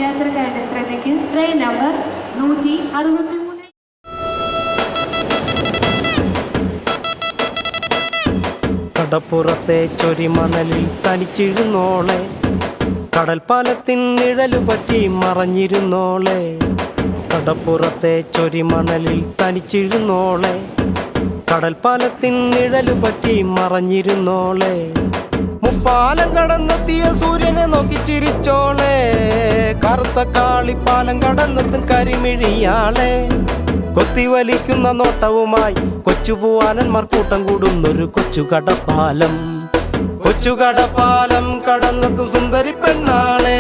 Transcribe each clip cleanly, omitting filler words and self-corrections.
യാത്രക്കാരുടെ ശ്രദ്ധയ്ക്ക് train number 163. കടപ്പുറത്തെ ചൊരിമണലിൽ തനിച്ചിരുന്നോളെ, കടൽപ്പാലത്തിൻ നിഴലു പറ്റി മറഞ്ഞിരുന്നോളെ. കടപ്പുറത്തെ ചൊരിമണലിൽ തനിച്ചിരുന്നോളെ, കടൽപ്പാലത്തിൻ നിഴലു പറ്റി മറഞ്ഞിരുന്നോളെ. മുപ്പാലം കടന്നെത്തിയ സൂര്യനെ നോക്കി ചിരിച്ചോളെ, കറുത്ത കാളിപ്പാലം കടന്നെത്തും കരിമിഴിയാളെ. കൊത്തിവലിക്കുന്ന നോട്ടവുമായി കൊച്ചുപൂവാലന്മാർ കൂട്ടം കൂടുന്നൊരു കൊച്ചുകടപ്പാലം. കൊച്ചുകടപ്പാലം കടന്നെത്തും സുന്ദരി പെണ്ണാളെ.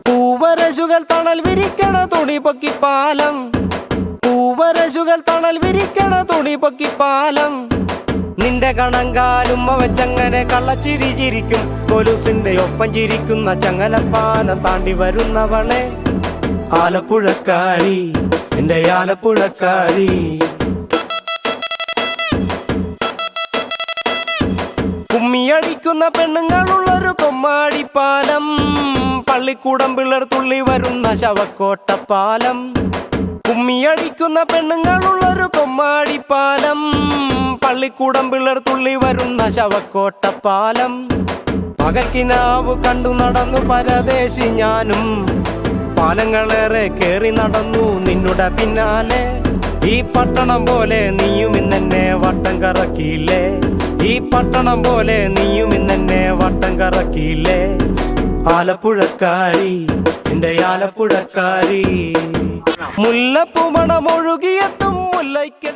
പൂവരശുകൾ തണൽ വിരിക്കണ തുണി പൊക്കിപ്പാലം, പൂവരശുകൾ തണൽ വിരിക്കണ തുണി പൊക്കിപ്പാലം. നിന്റെ കണങ്കാലും വെച്ചങ്ങനെ കള്ളച്ചിരി ചിരിക്കും, കൊലുസിന്റെ ഒപ്പം ചിരിക്കുന്ന ചങ്ങലപ്പാലം താണ്ടി വരുന്നവളെ. ആലപ്പുഴക്കാരി, എന്റെ ആലപ്പുഴക്കാരി. കുമ്മിയടിക്കുന്ന പെണ്ണുങ്ങളുള്ളൊരു കൊമ്മാടിപ്പാലം, പള്ളിക്കൂടം പിള്ളർ തുള്ളി വരുന്ന ശവക്കോട്ടപ്പാലം. കുമ്മിയടിക്കുന്ന പെണ്ണുങ്ങളുള്ളൊരു കൊമ്മാടിപ്പാലം, പള്ളിക്കൂടം പിള്ളർ തുള്ളി വരുന്ന ശവക്കോട്ടപ്പാലം. പകൽക്കിനാവ് കണ്ടു നടന്നു പരദേശി ഞാനും, പാലങ്ങളേറെ കേറി നടന്നു നിന്നുടെ പിന്നാലെ. ഈ പട്ടണം പോലെ നീയും ഇന്നെന്നെ വട്ടം കറക്കിയില്ലേ, ഈ പട്ടണം പോലെ നീയും ഇന്നെന്നെ വട്ടം കറക്കിയില്ലേ. ആലപ്പുഴക്കാരി, എന്റെ ആലപ്പുഴക്കാരി. മുല്ലപ്പൂ മണമൊഴുകിയെത്തും മുല്ലയ്ക്കൽ